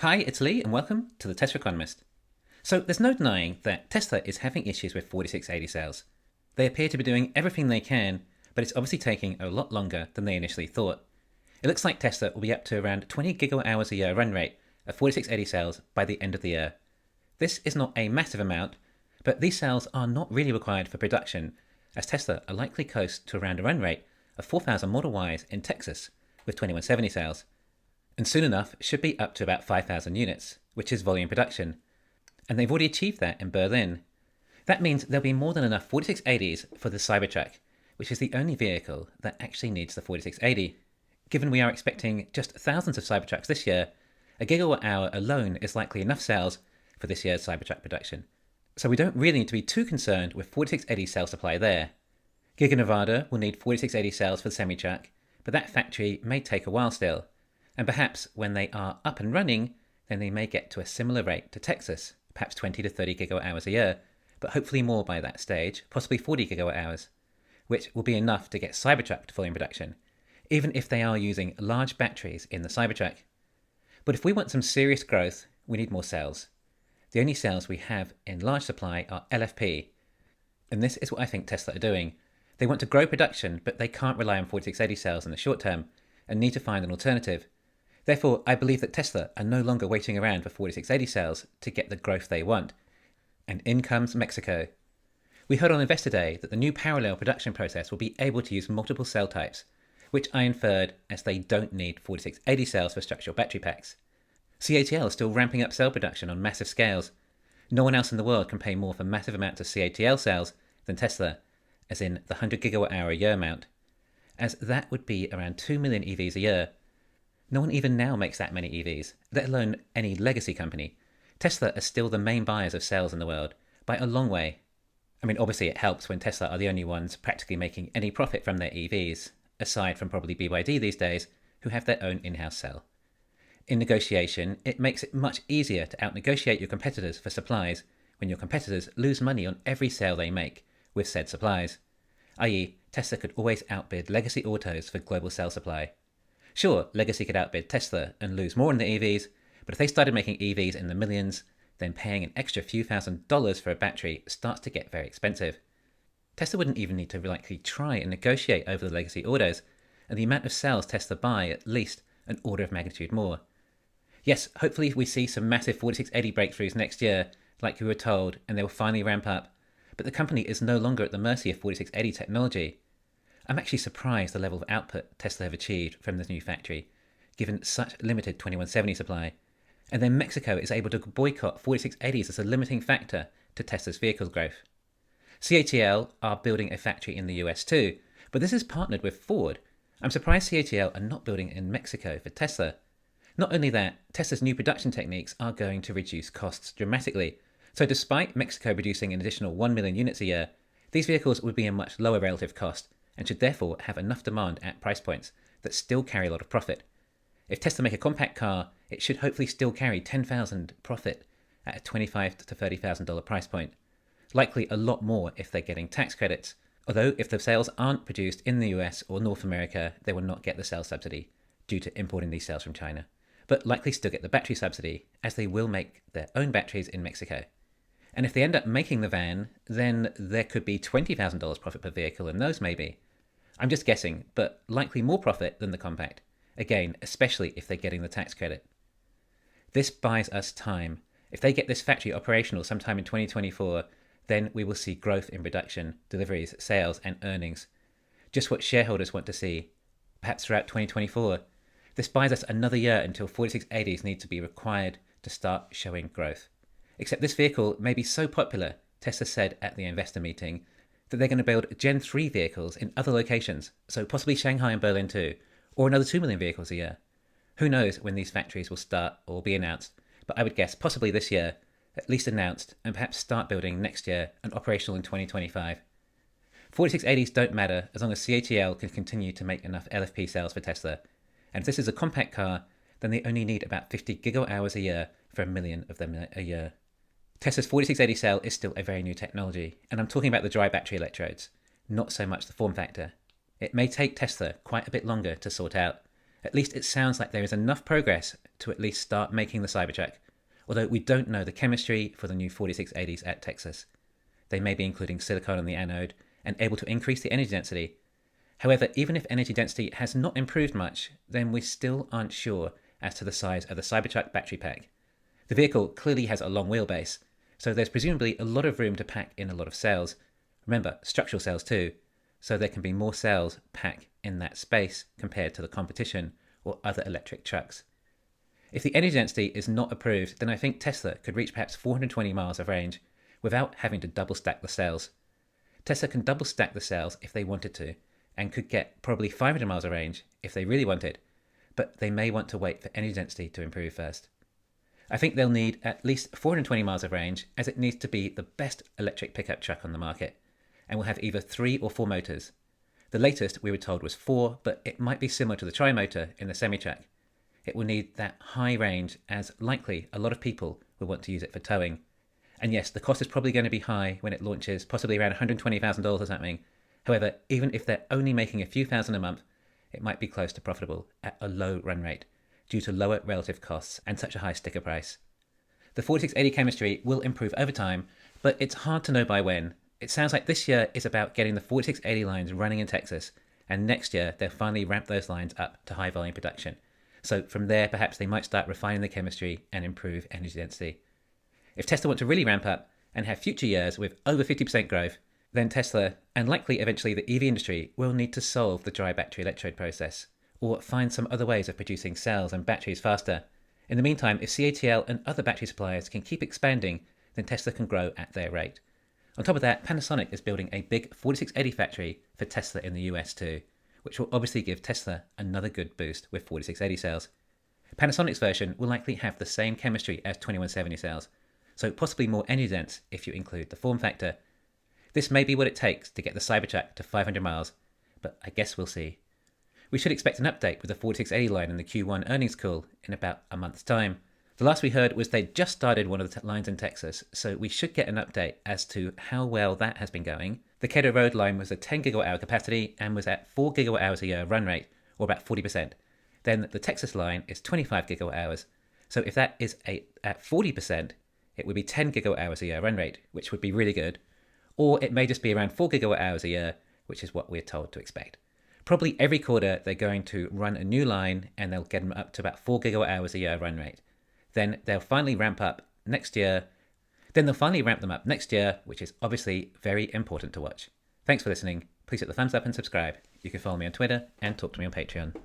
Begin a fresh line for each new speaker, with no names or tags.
Hi, it's Lee, and welcome to the Tesla Economist. So, there's no denying that Tesla is having issues with 4680 cells. They appear to be doing everything they can, but it's obviously taking a lot longer than they initially thought. It looks like Tesla will be up to around 20 gigawatt hours a year run rate of 4680 cells by the end of the year. This is not a massive amount, but these cells are not really required for production, as Tesla are likely close to around a run rate of 4,000 Model Ys in Texas with 2170 cells, and soon enough should be up to about 5,000 units, which is volume production. And they've already achieved that in Berlin. That means there'll be more than enough 4680s for the Cybertruck, which is the only vehicle that actually needs the 4680. Given we are expecting just thousands of Cybertrucks this year, a gigawatt hour alone is likely enough cells for this year's Cybertruck production. So we don't really need to be too concerned with 4680 cell supply there. Giga Nevada will need 4680 cells for the semi-truck, but that factory may take a while still. And perhaps when they are up and running, then they may get to a similar rate to Texas, perhaps 20 to 30 gigawatt hours a year, but hopefully more by that stage, possibly 40 gigawatt hours, which will be enough to get Cybertruck to volume production, even if they are using large batteries in the Cybertruck. But if we want some serious growth, we need more cells. The only cells we have in large supply are LFP, and this is what I think Tesla are doing. They want to grow production, but they can't rely on 4680 cells in the short term, and need to find an alternative. Therefore, I believe that Tesla are no longer waiting around for 4680 cells to get the growth they want. And in comes Mexico. We heard on Investor Day that the new parallel production process will be able to use multiple cell types, which I inferred as they don't need 4680 cells for structural battery packs. CATL is still ramping up cell production on massive scales. No one else in the world can pay more for massive amounts of CATL cells than Tesla, as in the 100 gigawatt hour a year amount, as that would be around 2 million EVs a year. No one even now makes that many EVs, let alone any legacy company. Tesla are still the main buyers of cells in the world, by a long way. I mean, obviously it helps when Tesla are the only ones practically making any profit from their EVs, aside from probably BYD these days, who have their own in-house cell. In negotiation, it makes it much easier to out-negotiate your competitors for supplies when your competitors lose money on every sale they make with said supplies, i.e. Tesla could always outbid legacy autos for global cell supply. Sure, legacy could outbid Tesla and lose more in the EVs, but if they started making EVs in the millions, then paying an extra few $1,000s for a battery starts to get very expensive. Tesla wouldn't even need to likely try and negotiate over the legacy autos, and the amount of cells Tesla buy at least an order of magnitude more. Yes, hopefully we see some massive 4680 breakthroughs next year, like we were told, and they will finally ramp up, but the company is no longer at the mercy of 4680 technology. I'm actually surprised the level of output Tesla have achieved from this new factory, given such limited 2170 supply. And then Mexico is able to boycott 4680s as a limiting factor to Tesla's vehicle growth. CATL are building a factory in the US too, but this is partnered with Ford. I'm surprised CATL are not building in Mexico for Tesla. Not only that, Tesla's new production techniques are going to reduce costs dramatically. So despite Mexico producing an additional 1 million units a year, these vehicles would be a much lower relative cost, and should therefore have enough demand at price points that still carry a lot of profit. If Tesla make a compact car, it should hopefully still carry $10,000 profit at a $25,000 to $30,000 price point. Likely a lot more if they're getting tax credits, although if the cells aren't produced in the US or North America, they will not get the cell subsidy due to importing these cells from China, but likely still get the battery subsidy as they will make their own batteries in Mexico. And if they end up making the van, then there could be $20,000 profit per vehicle in those maybe. I'm just guessing, but likely more profit than the compact. Again, especially if they're getting the tax credit. This buys us time. If they get this factory operational sometime in 2024, then we will see growth in production, deliveries, sales, and earnings. Just what shareholders want to see, perhaps throughout 2024. This buys us another year until 4680s need to be required to start showing growth. Except this vehicle may be so popular, Tesla said at the investor meeting, that they're going to build Gen 3 vehicles in other locations, so possibly Shanghai and Berlin too, or another 2 million vehicles a year. Who knows when these factories will start or be announced, but I would guess possibly this year, at least announced, and perhaps start building next year and operational in 2025. 4680s don't matter as long as CATL can continue to make enough LFP cells for Tesla, and if this is a compact car, then they only need about 50 gigawatt hours a year for a million of them a year. Tesla's 4680 cell is still a very new technology, and I'm talking about the dry battery electrodes, not so much the form factor. It may take Tesla quite a bit longer to sort out, At least it sounds like there is enough progress to at least start making the Cybertruck, although we don't know the chemistry for the new 4680s at Texas. They may be including silicon on the anode and able to increase the energy density. However, even if energy density has not improved much, then we still aren't sure as to the size of the Cybertruck battery pack. The vehicle clearly has a long wheelbase, so there's presumably a lot of room to pack in a lot of cells. Remember, structural cells too, so there can be more cells packed in that space compared to the competition or other electric trucks. If the energy density is not approved, then I think Tesla could reach perhaps 420 miles of range without having to double stack the cells. Tesla can double stack the cells if they wanted to, and could get probably 500 miles of range if they really wanted, but they may want to wait for energy density to improve first. I think they'll need at least 420 miles of range, as it needs to be the best electric pickup truck on the market, and will have either 3 or 4 motors. The latest we were told was 4, but it might be similar to the tri-motor in the semi-truck. It will need that high range, as likely a lot of people will want to use it for towing. And yes, the cost is probably going to be high when it launches, possibly around $120,000 or something. However, even if they're only making a few thousand a month, it might be close to profitable at a low run rate due to lower relative costs and such a high sticker price. The 4680 chemistry will improve over time, but it's hard to know by when. It sounds like this year is about getting the 4680 lines running in Texas, and next year they'll finally ramp those lines up to high volume production. So from there, perhaps they might start refining the chemistry and improve energy density. If Tesla want to really ramp up and have future years with over 50% growth, then Tesla, and likely eventually the EV industry, will need to solve the dry battery electrode process, or find some other ways of producing cells and batteries faster. In the meantime, if CATL and other battery suppliers can keep expanding, then Tesla can grow at their rate. On top of that, Panasonic is building a big 4680 factory for Tesla in the US too, which will obviously give Tesla another good boost with 4680 cells. Panasonic's version will likely have the same chemistry as 2170 cells, so possibly more energy dense if you include the form factor. This may be what it takes to get the Cybertruck to 500 miles, but I guess we'll see. We should expect an update with the 4680 line in the Q1 earnings call in about a month's time. The last we heard was they'd just started one of the lines in Texas, so we should get an update as to how well that has been going. The Caddo Road line was a 10 gigawatt hour capacity and was at 4 gigawatt hours a year run rate, or about 40%. Then the Texas line is 25 gigawatt hours. So if that is at 40%, it would be 10 gigawatt hours a year run rate, which would be really good. Or it may just be around 4 gigawatt hours a year, which is what we're told to expect. Probably every quarter they're going to run a new line and they'll get them up to about 4 gigawatt hours a year run rate. Then they'll finally ramp up next year. Then they'll finally ramp them up next year, which is obviously very important to watch. Thanks for listening. Please hit the thumbs up and subscribe. You can follow me on Twitter and talk to me on Patreon.